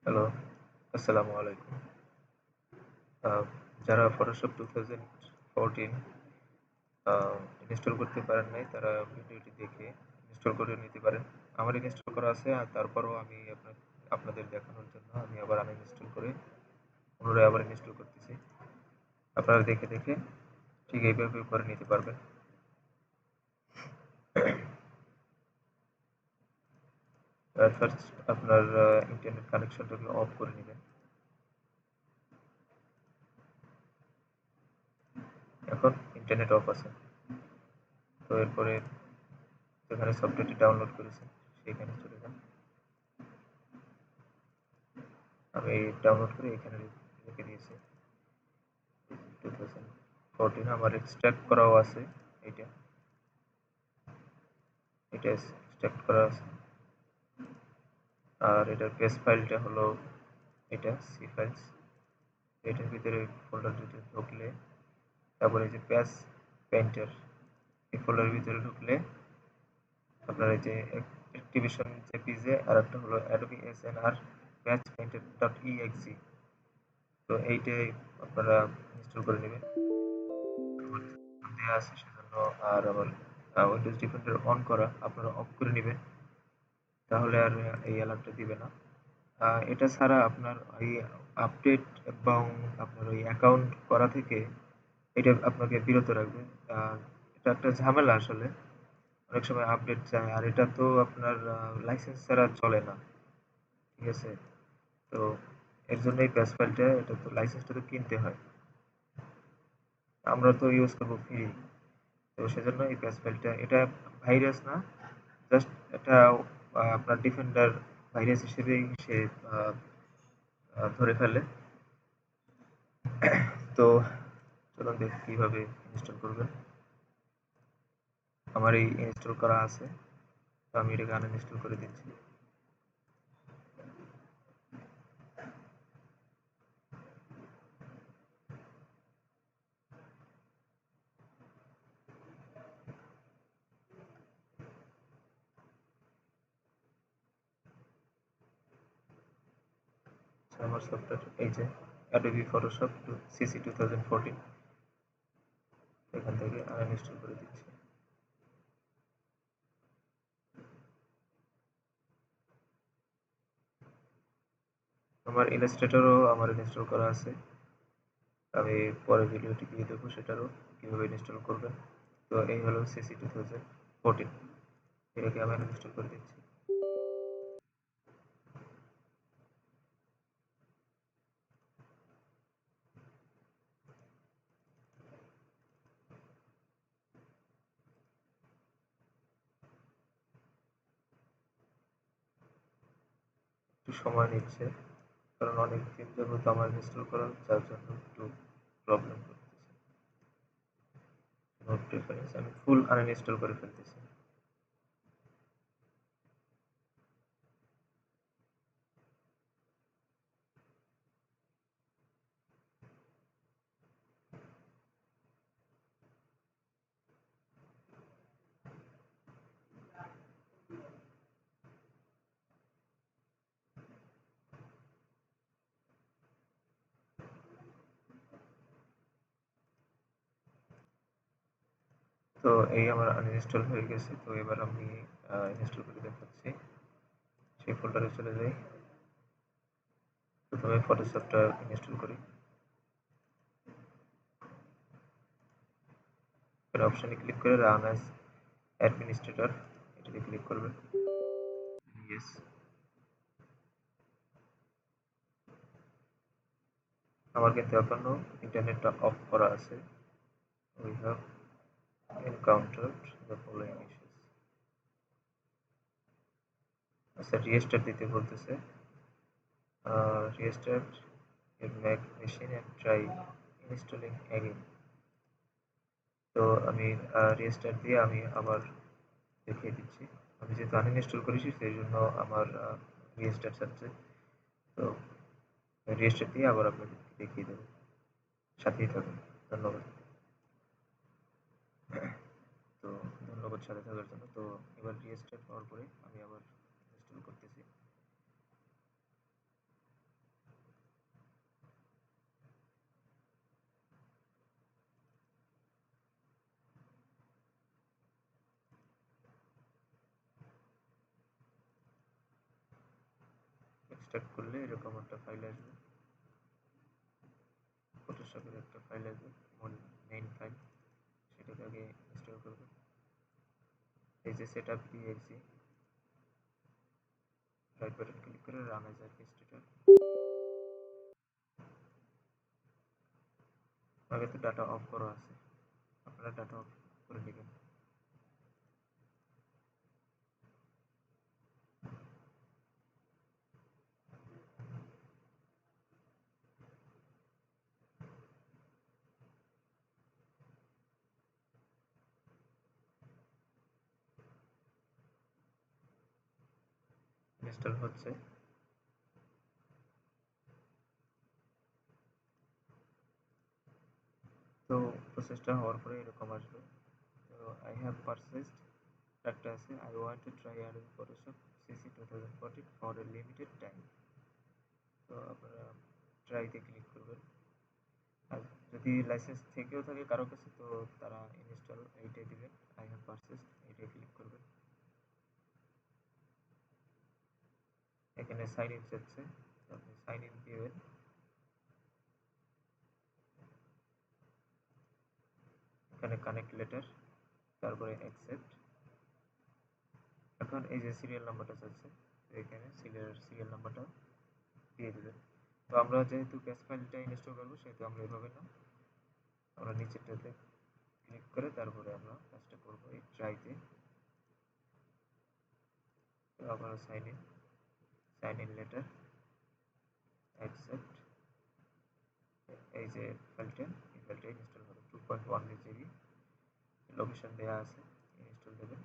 Hello, আসসালামু আলাইকুম। আ যারা Photoshop 2014 আ ইনস্টল করতে পারেন নাই তারা ভিডিওটি দেখে ইনস্টল করে নিতে পারেন। আমার ইনস্টল করা আছে আর তারপরেও আমি আপনাদের দেখানোর জন্য আমি আবার আনইনস্টল করে পুনরায় আবার ইনস্টল করতেছি। আপনারা দেখে ঠিক এইভাবে করে নিতে পারবেন। ফার্স্ট আপনার ইন্টারনেট কানেকশনটাকে অফ করে নিবেন। এখন ইন্টারনেট অফ আছে। তো এরপরে যেখানে সফটওয়্যারটি ডাউনলোড করেছেন সেখানে চলে যান। আমি ডাউনলোড করে এখানে রেখে দিয়েছি। 2014 আমার এক্সট্রাক্ট করাও আছে। এটা এটা এক্সট্রাক্ট করা আছে। আর এটার বেস ফাইলটা হলো এটা সি ফাইলস। এটার ভিতরে ফোল্ডারটিতে ঢুকলে তারপরে এই যে প্যাচ পেইন্টার এই ফোল্ডারের ভিতরে ঢুকলে আপনার এই যে অ্যাক্টিভেশন জেপিজে আর একটা হলো অ্যাডোবি এসএনআর প্যাচ পেইন্টার ডট ইএক্সি। তো এইটাই আপনারা ইনস্টল করে নেবেন। দেওয়া আছে সেজন্য। আর আবার উইন্ডোজ ডিফেন্ডার অন করা আপনারা অফ করে নেবেন, তাহলে আর এই অ্যালার্টটা দিবে না। এটা ছাড়া আপনার এই আপডেট এবং আপনার ওই অ্যাকাউন্ট করা থেকে এটা আপনাকে বিরত রাখবে। এটা একটা ঝামেলা আসলে। অনেক সময় আপডেট চায় আর এটা তো আপনার লাইসেন্স ছাড়া চলে না। ঠিক আছে? তো এর জন্যই প্যাচ ফাইলটা এটা তো লাইসেন্সটা তো কিনতে হয়। আমরা তো ইউজ করব ফ্রি। তো সেজন্য এই প্যাচ ফাইলটা এটা ভাইরাস না, জাস্ট এটা আপনার ডিফেন্ডার ভাইরাস হিসেবেই সে আহ, ধরে ফেলে। তো চলুন দেখি কিভাবে ইনস্টল করবেন। আমার এই ইনস্টল করা আছে, তো আমি এটাকে আনইনস্টল করে দিচ্ছি। আচ্ছা, আমার সফটওয়্যার এই যে অ্যাডোবি ফটোশপ সিসি 2014, এখান থেকে আনইনস্টল করে দিচ্ছি। আমার ইলাস্ট্রেটরও আমার ইনস্টল করা আছে। আমি পরে ভিডিওটি দিয়ে দেবো সেটারও কিভাবে ইনস্টল করবেন। তো এই হলো সিসি 2014, এটাকে আমি ইনস্টল করে দিচ্ছি। একটু সময় নিচ্ছে, কারণ অনেক দিন যাবত আমার ইনস্টল করা, যার জন্য একটু প্রবলেম করতেছে। নোট প্রেফারেন্স আমি ফুল আনইনস্টল করে ফেলতেছি। তো এই আমার আনইনস্টল হয়ে গেছে। তো এবার আমি ইনস্টল করে দেখাচ্ছি। সেই ফোল্ডারে চলে যাই। প্রথমে ফটোশপটা ইনস্টল করি। এর অপশনে ক্লিক করে রান অ্যাজ অ্যাডমিনিস্ট্রেটর এটাতে ক্লিক করবেন। ইয়েস। আমার কিন্তু এখনো ইন্টারনেটটা অফ করা আছে। We have encountered the following issues. আচ্ছা, রিস্টার্ট দিতে বলতেছে। Restart your Mac machine and try installing again. তো আমি রিস্টার্ট দিয়ে আমি আবার দেখিয়ে দিচ্ছি। আমি যেহেতু আনইনস্টল করেছি সেই জন্য আমার রিস্টার্ট চাচ্ছে। তো রিস্টার্ট দিয়ে আবার আপনাকে দেখিয়ে দেবো। সাথেই থাকুন। ধন্যবাদ। তো ধন্যবাদ সাথে থাকার জন্য। তো এবার রিস্টার্ট হওয়ার পরে আমি আবার ইনস্টল করতেছি। স্টার্ট করলে এরকম একটা ফাইল আসবে, ফটোশপের একটা ফাইল আসবে, মেইন ফাইল, সেটাকে আগে ইনস্টল করবে। এই যে setup exe, right button click করে রান অ্যাজ অ্যাডমিনিস্ট্রেটর। আগে তো ডাটা অফ করা আছে, আপনারা ডাটা অফ করে নেবেন। ইনস্টল হচ্ছে। তো প্রসেসটা হওয়ার পরে এরকম আসবে। তো আই হ্যাভ পারচেসড একটা আছে, I want to try Adobe Photoshop CC 2014 for a limited time. তো আপনারা ট্রাইতে ক্লিক করবেন। আর যদি লাইসেন্স থেকেও থাকে কারো কাছে, তো তারা ইনস্টল এইটাই দিবেন, আই হ্যাভ পারচেসড এইটাই ক্লিক করবেন। এখানে সাইন ইন চাচ্ছে, তো আপনি সাইন ইন দিবেন। এখানে কানেক্ট লেটার, তারপরে অ্যাকসেপ্ট। এখন এই যে সিরিয়াল নাম্বারটা চাচ্ছে, এখানে সিরিয়াল নাম্বারটা দিয়ে দেবেন। তো আমরা যেহেতু ক্যাশ ফাইলটা ইনস্টল করবো, সেহেতু আমরা এভাবে না, আমরা নিচেরটাতে ক্লিক করে তারপরে আমরা কাজটা করবো এই ট্রাইতে। তো আবার সাইন ইন লেটার, অ্যাকসেপ্ট। এই যে ফাইলটা, এই ফাইলটা ইনস্টল হবে 2.1 জিবি, লোকেশন দেওয়া আছে, ইনস্টল দেবেন।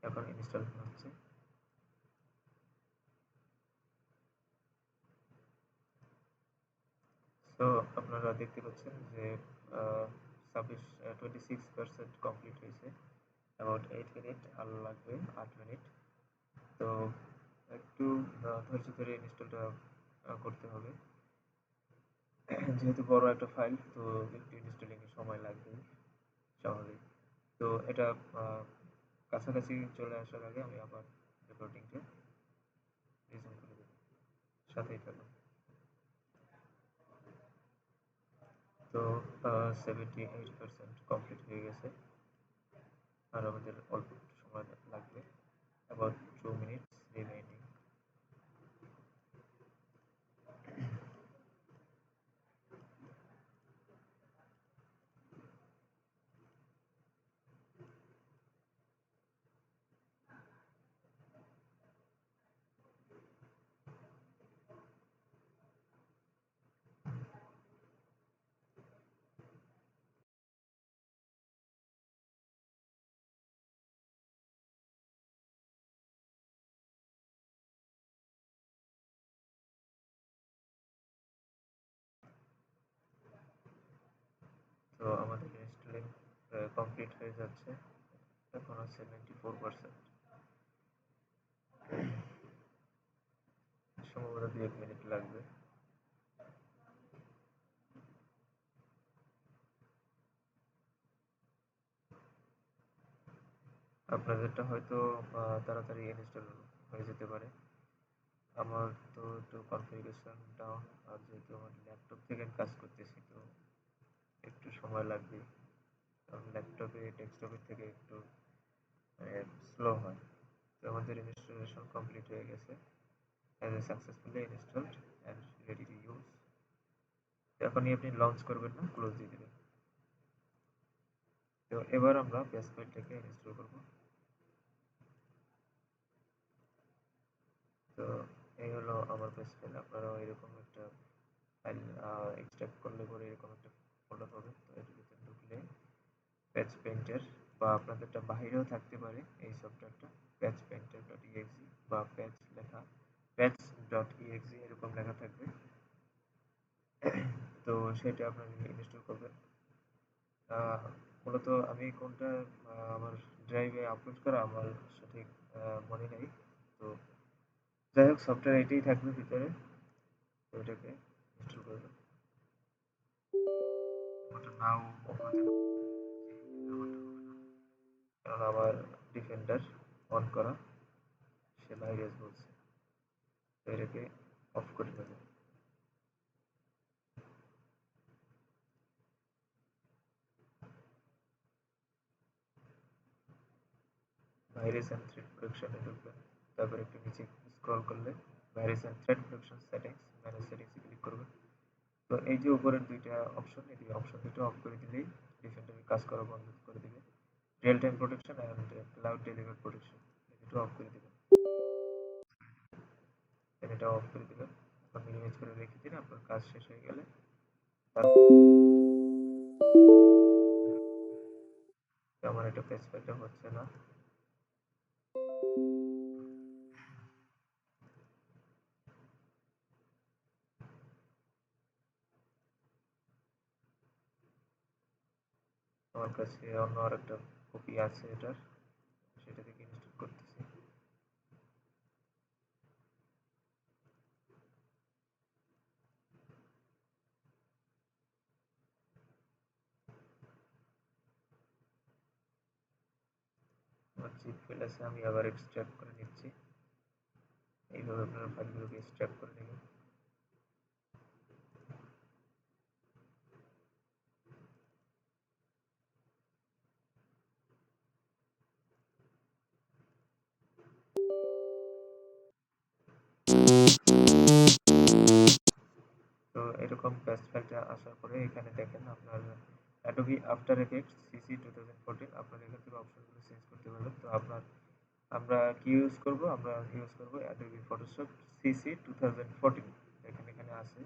এখন ইনস্টল হচ্ছে। তো আপনারা দেখতে পাচ্ছেন যে 26% কমপ্লিট হয়েছে, অ্যাবাউট 8 মিনিট আর লাগবে 8 মিনিট। তো একটু ধৈর্য ধরে ইনস্টলটা করতে হবে, যেহেতু বড় একটা ফাইল, তো একটু ইনস্টলিং এ সময় লাগবে, স্বাভাবিক। তো এটা কাছাকাছি চলে আসার আগে আমি আবার রেকর্ডিংটা রিজুম করে দেব, সাথেই থাকুন। তো 78% কমপ্লিট হয়ে গেছে, আর আমাদের অল্প একটু সময় লাগবে, about 2 minutes remaining. তো আমাদের ইনস্টলিং কমপ্লিট হয়ে যাচ্ছে, এখন আছে 94%, সম্ভবত 2-1 মিনিট লাগবে। আপনাদেরটা হয়তো তাড়াতাড়ি ইনস্টল হয়ে যেতে পারে, আমার তো একটু কনফিগারেশন ডাউন, আর যেহেতু আমার ল্যাপটপ থেকে কাজ করতেছি, তো একটু সময় লাগবে, কারণ ল্যাপটপে ডেস্কটপের থেকে একটু স্লো হয়। তো আমাদের ইনস্টলেশন কমপ্লিট হয়ে গেছে, has successfully installed and ready to use। এখনই আপনি লঞ্চ করবেন না, ক্লোজ দিয়ে দেবেন। তো এবার আমরা বেস ফাইলটাকে ইনস্টল করব। তো এই হলো আমার বেস ফাইল। আপনারাও এরকম একটা ফাইল এক্সট্রাক্ট করলে পরে এরকম একটা ফোল্ডার পাবেন। তো এর ভিতরে ঢুকলে প্যাচ পেইন্টার, বা আপনাদেরটা বাহিরেও থাকতে পারে এই সফটওয়্যারটা, প্যাচ পেইন্টার ডট ইএক্সি বা প্যাচ লেখা, প্যাচ ডট ইএক্সি এরকম লেখা থাকবে। তো সেটা আপনারা ইনস্টল করবেন। আহ, মূলত আমি কোনটা আমার ড্রাইভে আপলোড করা আমার সঠিক মনে নেই। তো যাই হোক, সফটওয়্যার এটাই থাকবে ভিতরে, তো এটাকে ইনস্টল করবেন। ওটা নাও হতে এমনটা হবে না, কারণ আমার ডিফেন্ডার অন করা, সে ভাইরাস বলছে, তো এটাকে অফ করে দেবো। ভাইরাস এন্ড থ্রেট প্রোটেকশনে ঢুকবেন, তারপর একটু নিচে স্ক্রল করলে virus and threat protection settings, manage সেটিংসে ক্লিক করবেন। তো এই যে উপরের দুইটা অপশন, এই দুই অপশন দুটো অফ করে দিলেই ডিফেন্ডারের কাজ করা বন্ধ করে দিবে। Real time protection and cloud deliver protection, এই দুটো অফ করে দিবেন। এটা অফ করে দিবেন, এখন মিনিমাইজ করে রেখে দিন। আপনার কাজ শেষ হয়ে গেলে আমার এটা পেজ ফাইলটা হচ্ছে না। আমার কাছে অন্য আরেকটা কপি আছে এটার, সেটা থেকে ইনস্টল করতেছি। আমার জিপ ফাইল আছে, আমি আবার এক্সট্রাক্ট করে নিচ্ছি। এইভাবে আপনারা ফাইলগুলোকে এক্সট্রাক্ট করে নেবেন। তো এরকম পেজ ফাইলটা আসার পরে এখানে দেখেন আপনার Adobe After Effects CC 2014, আপনার এখান থেকে অপশনগুলো চেঞ্জ করতে পারবেন। তো আমরা কি ইউজ করব? আমরা ইউজ করব Adobe Photoshop CC 2014। দেখেন এখানে আছে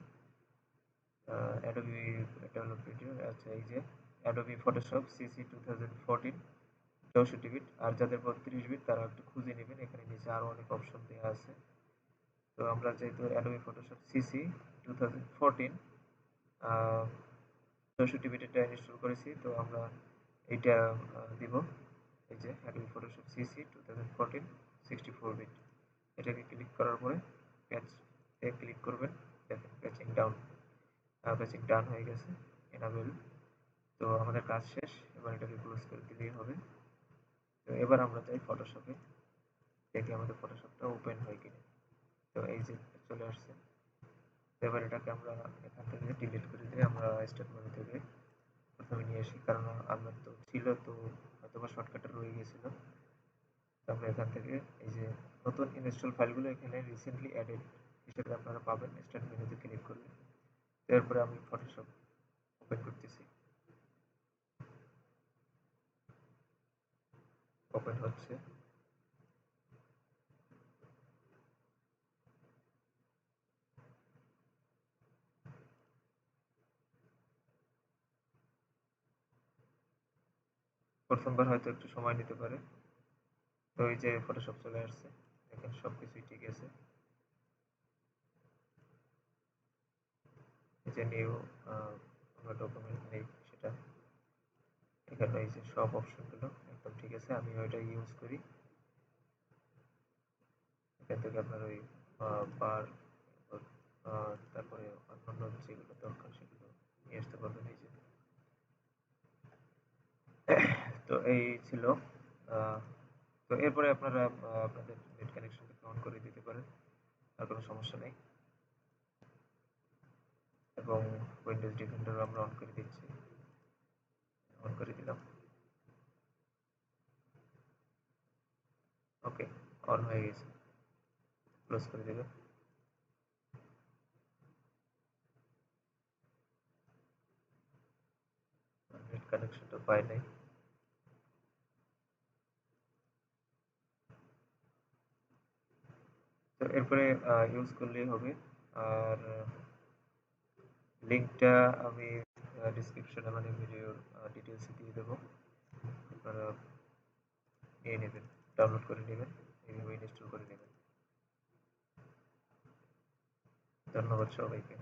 Adobe, এটা হলো ভিডিও। আচ্ছা, এই যে Adobe Photoshop CC 2014 64 বিট, আর যাদের 32 বিট তারা একটু খুঁজে নেবেন, এখানে নিচে আরো অনেক অপশন দেওয়া আছে। তো আমরা যেহেতু Adobe Photoshop CC 2014 64 বিটেরটা ইনস্টল করেছি, তো আমরা এইটা দিব। এই যে Adobe Photoshop CC 2014 64 বিট, এটাকে ক্লিক করার পরে প্যাচ এ ক্লিক করবেন। দেখেন প্যাচিং ডান হয়ে গেছে, এনাবেল। তো আমাদের কাজ শেষ, এবার এটাকে ক্লোজ করে দিলেই হবে। তো এবার আমরা চাই ফটোশপে, দেখি আমাদের ফটোশপটা ওপেন হয় কিনা। তো এই যে চলে আসছে। এবার এটাকে আমরা এখান থেকে ডিলিট করে দিয়ে আমরা স্টার্ট মেনু থেকে প্রথমে নিয়ে আসি, কারণ আমার তো ছিল, তো হয়তোবা শর্টকাটে রয়ে গেছিল। তো আমরা এখান থেকে এই যে নতুন ইনস্টল ফাইলগুলো এখানে রিসেন্টলি অ্যাডেড হিসেবে আপনারা পাবেন স্টার্ট মেনুতে ক্লিক করলে। এরপরে আমি ফটোশপ ওপেন করতেছি, ওপেন হচ্ছে। প্রথমবার হয়তো একটু সময় নিতে পারে। তো এই যে ফটোশপ চলে আসছে, দেখেন সবকিছুই ঠিক আছে। এই যে নিউ ডকুমেন্ট নেই, সেটা এখানে এই যে সব অপশনগুলো একদম ঠিক আছে, আমি ওইটা ইউজ করি। এখান থেকে আপনার ওই বার, তারপরে অন্যান্য যেগুলো দরকার সেগুলো নিয়ে আসতে পারবেন। এই যে তো এই ছিল। আহ, তো এরপরে আপনারা আপনাদের নেট কানেকশনটাকে অন করে দিতে পারেন, আর কোনো সমস্যা নেই। এবং উইন্ডোজ ডিফেন্ডার আমরা অন করে দিচ্ছি, অন করে দিলাম। ওকে, অন হয়ে গেছে, ক্লোজ করে দেবেন। নেট কানেকশনটা পাই নাই। তো এরপরে ইউজ করলেই হবে। আর লিঙ্কটা আমি ডিসক্রিপশনে, মানে ভিডিওর ডিটেলসে দিয়ে দেবো, আপনারা নিয়ে নেবেন, ডাউনলোড করে নেবেন, এইভাবে ইনস্টল করে নেবেন। ধন্যবাদ সবাইকে।